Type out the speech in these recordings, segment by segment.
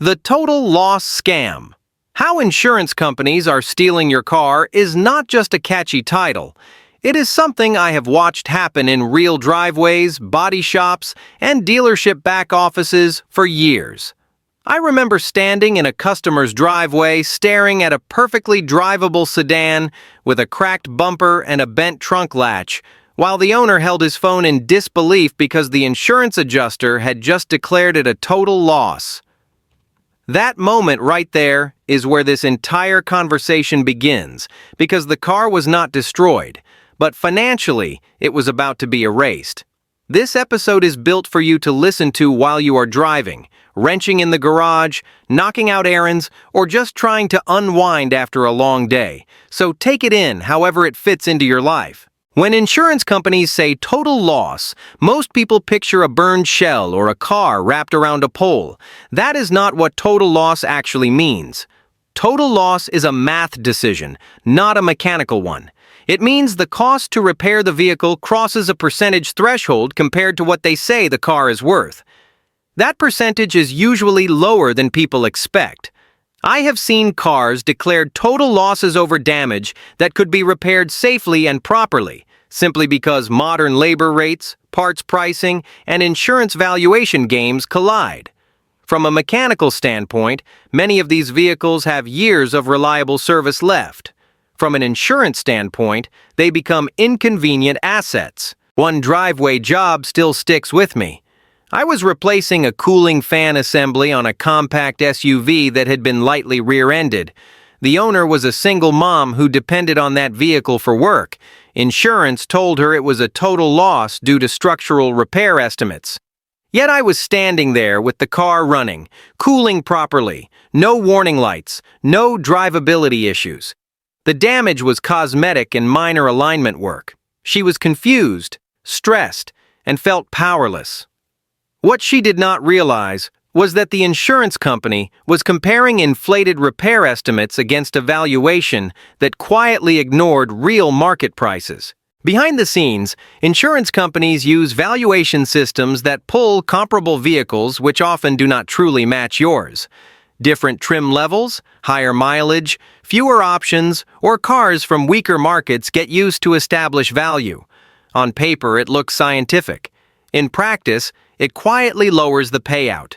The total loss scam. How insurance companies are stealing your car is not just a catchy title. It is something I have watched happen in real driveways, body shops, and dealership back offices for years. I remember standing in a customer's driveway staring at a perfectly drivable sedan with a cracked bumper and a bent trunk latch, while the owner held his phone in disbelief because the insurance adjuster had just declared it a total loss. That moment right there is where this entire conversation begins, because the car was not destroyed, but financially it was about to be erased. This episode is built for you to listen to while you are driving, wrenching in the garage, knocking out errands, or just trying to unwind after a long day. So take it in however it fits into your life. When insurance companies say total loss, most people picture a burned shell or a car wrapped around a pole. That is not what total loss actually means. Total loss is a math decision, not a mechanical one. It means the cost to repair the vehicle crosses a percentage threshold compared to what they say the car is worth. That percentage is usually lower than people expect. I have seen cars declared total losses over damage that could be repaired safely and properly, simply because modern labor rates, parts pricing, and insurance valuation games collide. From a mechanical standpoint, many of these vehicles have years of reliable service left. From an insurance standpoint, they become inconvenient assets. One driveway job still sticks with me. I was replacing a cooling fan assembly on a compact SUV that had been lightly rear-ended. The owner was a single mom who depended on that vehicle for work. Insurance told her it was a total loss due to structural repair estimates. Yet I was standing there with the car running, cooling properly, no warning lights, no drivability issues. The damage was cosmetic and minor alignment work. She was confused, stressed, and felt powerless. What she did not realize was that the insurance company was comparing inflated repair estimates against a valuation that quietly ignored real market prices. Behind the scenes, insurance companies use valuation systems that pull comparable vehicles which often do not truly match yours. Different trim levels, higher mileage, fewer options, or cars from weaker markets get used to establish value. On paper, it looks scientific. In practice, it quietly lowers the payout.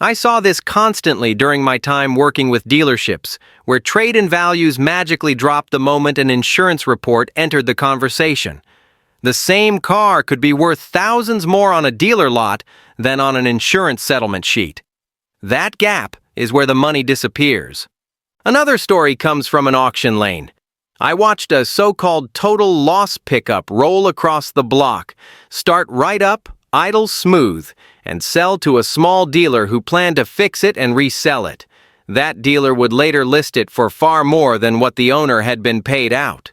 I saw this constantly during my time working with dealerships, where trade-in values magically dropped the moment an insurance report entered the conversation. The same car could be worth thousands more on a dealer lot than on an insurance settlement sheet. That gap is where the money disappears. Another story comes from an auction lane. I watched a so-called total loss pickup roll across the block, start right up, idle smooth, and sell to a small dealer who planned to fix it and resell it. That dealer would later list it for far more than what the owner had been paid out.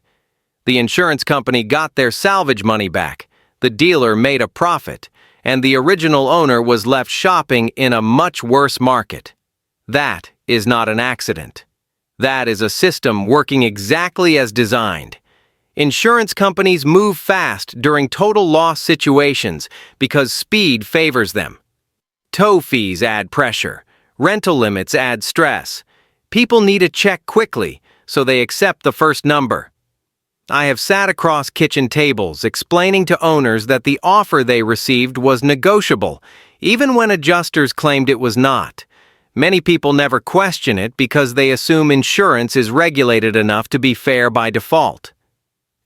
The insurance company got their salvage money back, the dealer made a profit, and the original owner was left shopping in a much worse market. That is not an accident. That is a system working exactly as designed. Insurance companies move fast during total loss situations because speed favors them. Tow fees add pressure. Rental limits add stress. People need a check quickly, so they accept the first number. I have sat across kitchen tables explaining to owners that the offer they received was negotiable, even when adjusters claimed it was not. Many people never question it because they assume insurance is regulated enough to be fair by default.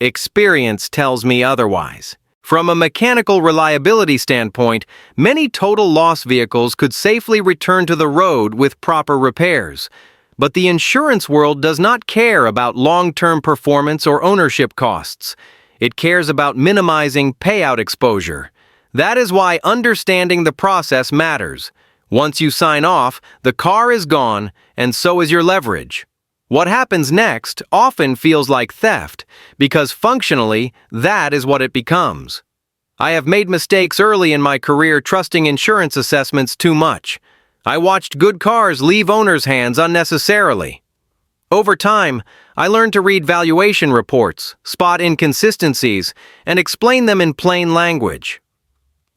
Experience tells me otherwise. From a mechanical reliability standpoint, many total loss vehicles could safely return to the road with proper repairs. But the insurance world does not care about long-term performance or ownership costs. It cares about minimizing payout exposure. That is why understanding the process matters. Once you sign off, the car is gone, and so is your leverage. What happens next often feels like theft, because functionally, that is what it becomes. I have made mistakes early in my career trusting insurance assessments too much. I watched good cars leave owners' hands unnecessarily. Over time, I learned to read valuation reports, spot inconsistencies, and explain them in plain language.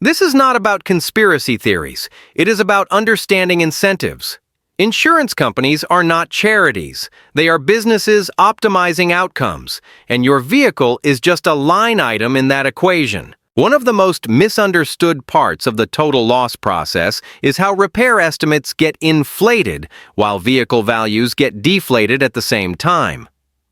This is not about conspiracy theories. It is about understanding incentives. Insurance companies are not charities. They are businesses optimizing outcomes, and your vehicle is just a line item in that equation. One of the most misunderstood parts of the total loss process is how repair estimates get inflated while vehicle values get deflated at the same time.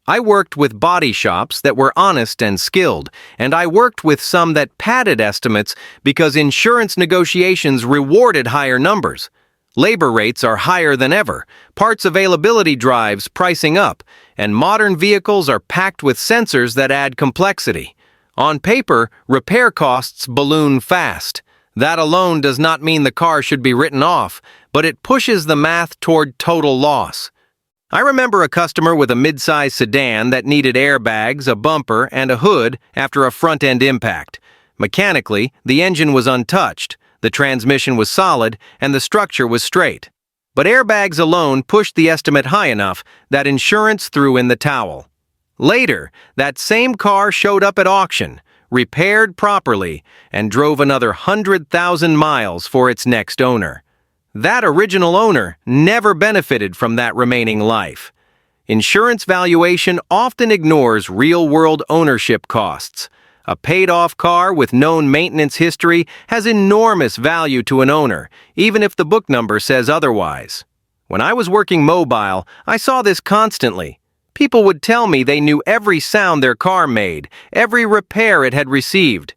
I worked with body shops that were honest and skilled, and I worked with some that padded estimates because insurance negotiations rewarded higher numbers. Labor rates are higher than ever, parts availability drives pricing up, and modern vehicles are packed with sensors that add complexity. On paper, repair costs balloon fast. That alone does not mean the car should be written off, but it pushes the math toward total loss. I remember a customer with a mid-size sedan that needed airbags, a bumper, and a hood after a front-end impact. Mechanically, the engine was untouched, the transmission was solid, and the structure was straight. But airbags alone pushed the estimate high enough that insurance threw in the towel. Later, that same car showed up at auction, repaired properly, and drove another 100,000 miles for its next owner. That original owner never benefited from that remaining life. Insurance valuation often ignores real-world ownership costs. A paid-off car with known maintenance history has enormous value to an owner, even if the book number says otherwise. When I was working mobile, I saw this constantly. People would tell me they knew every sound their car made, every repair it had received.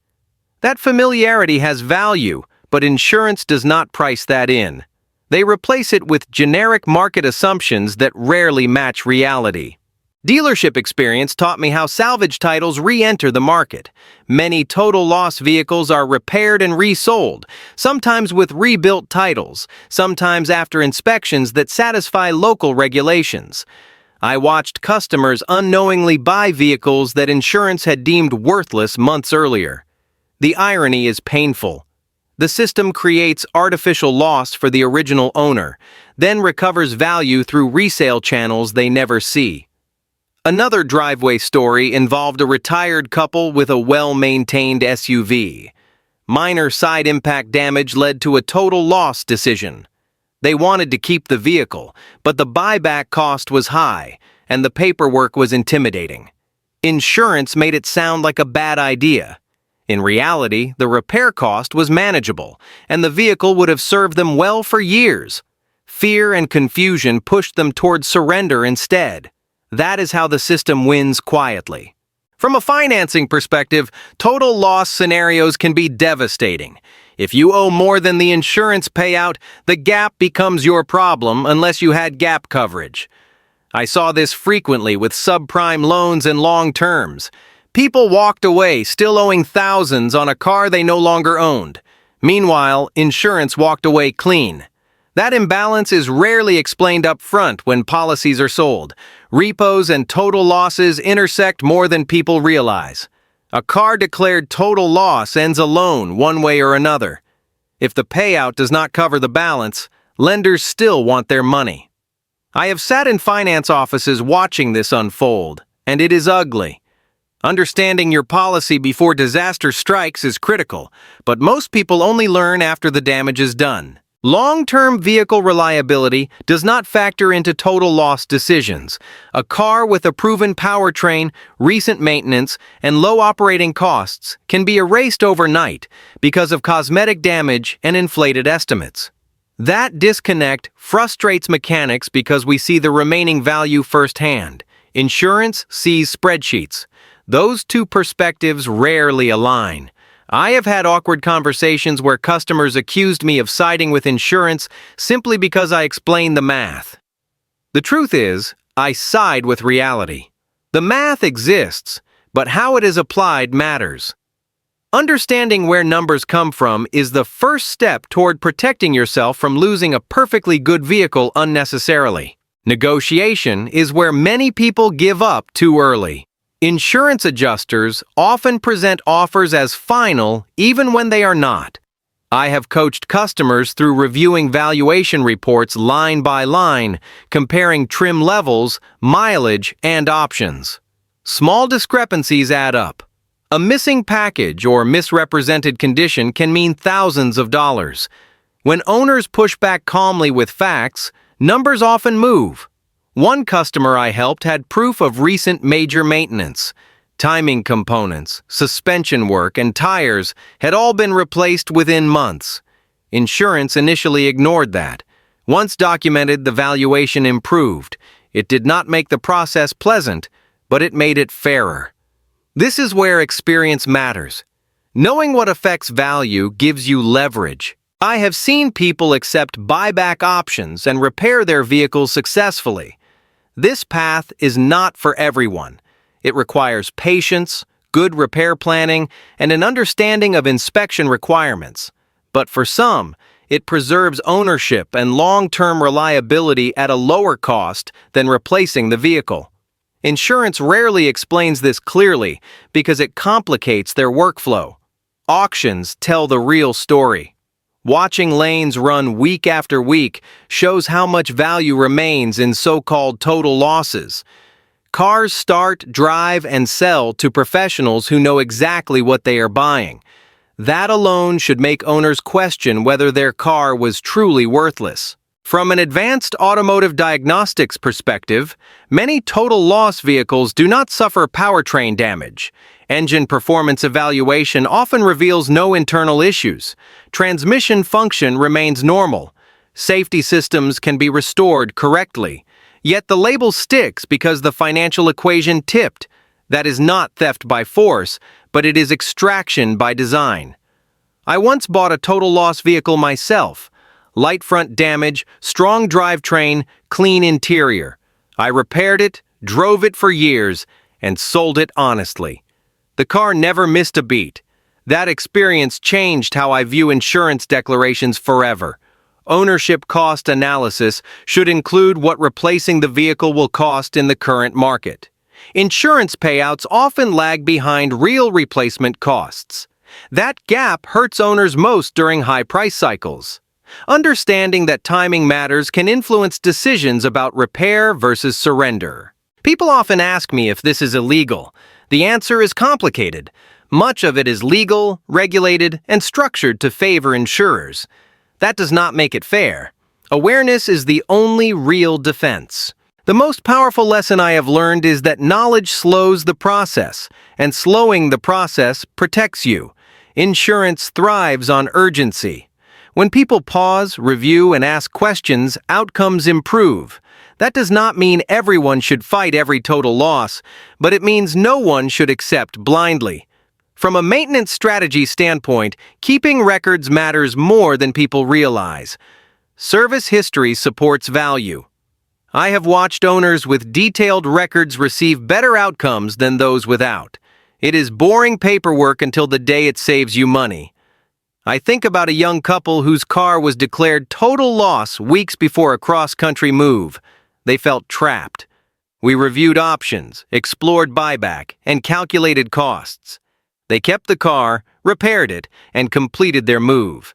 That familiarity has value, but insurance does not price that in. They replace it with generic market assumptions that rarely match reality. Dealership experience taught me how salvage titles re-enter the market. Many total loss vehicles are repaired and resold, sometimes with rebuilt titles, sometimes after inspections that satisfy local regulations. I watched customers unknowingly buy vehicles that insurance had deemed worthless months earlier. The irony is painful. The system creates artificial loss for the original owner, then recovers value through resale channels they never see. Another driveway story involved a retired couple with a well-maintained SUV. Minor side impact damage led to a total loss decision. They wanted to keep the vehicle, but the buyback cost was high, and the paperwork was intimidating. Insurance made it sound like a bad idea. In reality, the repair cost was manageable, and the vehicle would have served them well for years. Fear and confusion pushed them toward surrender instead. That is how the system wins quietly. From a financing perspective, total loss scenarios can be devastating. If you owe more than the insurance payout, the gap becomes your problem unless you had gap coverage. I saw this frequently with subprime loans and long terms. People walked away still owing thousands on a car they no longer owned. Meanwhile, insurance walked away clean. That imbalance is rarely explained up front when policies are sold. Repos and total losses intersect more than people realize. A car declared total loss ends alone one way or another. If the payout does not cover the balance, lenders still want their money. I have sat in finance offices watching this unfold, and it is ugly. Understanding your policy before disaster strikes is critical, but most people only learn after the damage is done. Long-term vehicle reliability does not factor into total loss decisions. A car with a proven powertrain, recent maintenance, and low operating costs can be erased overnight because of cosmetic damage and inflated estimates. That disconnect frustrates mechanics because we see the remaining value firsthand. Insurance sees spreadsheets. Those two perspectives rarely align. I have had awkward conversations where customers accused me of siding with insurance simply because I explained the math. The truth is, I side with reality. The math exists, but how it is applied matters. Understanding where numbers come from is the first step toward protecting yourself from losing a perfectly good vehicle unnecessarily. Negotiation is where many people give up too early. Insurance adjusters often present offers as final even when they are not. I have coached customers through reviewing valuation reports line by line, comparing trim levels, mileage, and options. Small discrepancies add up. A missing package or misrepresented condition can mean thousands of dollars. When owners push back calmly with facts, numbers often move. One customer I helped had proof of recent major maintenance. Timing components, suspension work, and tires had all been replaced within months. Insurance initially ignored that. Once documented, the valuation improved. It did not make the process pleasant, but it made it fairer. This is where experience matters. Knowing what affects value gives you leverage. I have seen people accept buyback options and repair their vehicles successfully. This path is not for everyone. It requires patience, good repair planning, and an understanding of inspection requirements. But for some, it preserves ownership and long-term reliability at a lower cost than replacing the vehicle. Insurance rarely explains this clearly because it complicates their workflow. Auctions tell the real story. Watching lanes run week after week shows how much value remains in so-called total losses. Cars start, drive, and sell to professionals who know exactly what they are buying. That alone should make owners question whether their car was truly worthless. From an advanced automotive diagnostics perspective, many total loss vehicles do not suffer powertrain damage. Engine performance evaluation often reveals no internal issues. Transmission function remains normal. Safety systems can be restored correctly. Yet the label sticks because the financial equation tipped. That is not theft by force, but it is extraction by design. I once bought a total loss vehicle myself. Light front damage, strong drivetrain, clean interior. I repaired it, drove it for years, and sold it honestly. The car never missed a beat. That experience changed how I view insurance declarations forever. Ownership cost analysis should include what replacing the vehicle will cost in the current market. Insurance payouts often lag behind real replacement costs. That gap hurts owners most during high price cycles. Understanding that timing matters can influence decisions about repair versus surrender. People often ask me if this is illegal. The answer is complicated. Much of it is legal, regulated, and structured to favor insurers. That does not make it fair. Awareness is the only real defense. The most powerful lesson I have learned is that knowledge slows the process, and slowing the process protects you. Insurance thrives on urgency. When people pause, review, and ask questions, outcomes improve. That does not mean everyone should fight every total loss, but it means no one should accept blindly. From a maintenance strategy standpoint, keeping records matters more than people realize. Service history supports value. I have watched owners with detailed records receive better outcomes than those without. It is boring paperwork until the day it saves you money. I think about a young couple whose car was declared total loss weeks before a cross-country move. They felt trapped. We reviewed options, explored buyback, and calculated costs. They kept the car, repaired it, and completed their move.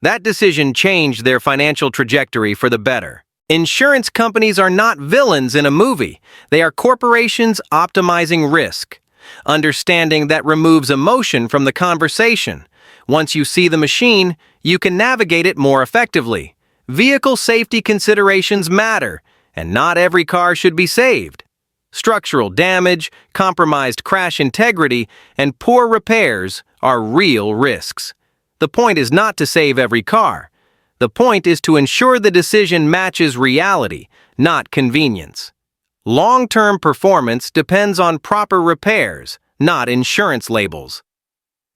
That decision changed their financial trajectory for the better. Insurance companies are not villains in a movie. They are corporations optimizing risk. Understanding that removes emotion from the conversation. Once you see the machine, you can navigate it more effectively. Vehicle safety considerations matter, and not every car should be saved. Structural damage, compromised crash integrity, and poor repairs are real risks. The point is not to save every car. The point is to ensure the decision matches reality, not convenience. Long-term performance depends on proper repairs, not insurance labels.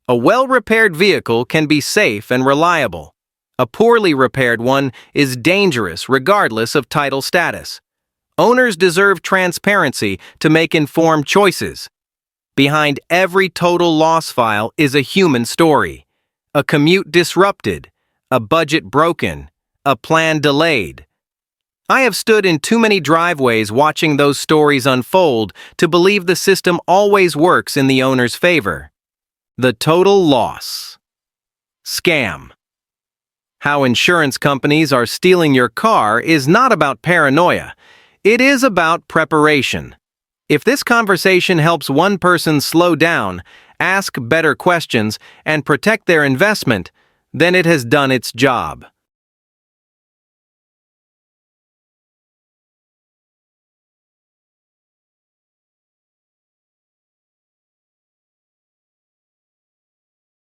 A well-repaired vehicle can be safe and reliable. A poorly repaired one is dangerous regardless of title status. Owners deserve transparency to make informed choices. Behind every total loss file is a human story. A commute disrupted, a budget broken, a plan delayed. I have stood in too many driveways watching those stories unfold to believe the system always works in the owner's favor. The total loss scam. How insurance companies are stealing your car is not about paranoia. It is about preparation. If this conversation helps one person slow down, ask better questions, and protect their investment, then it has done its job.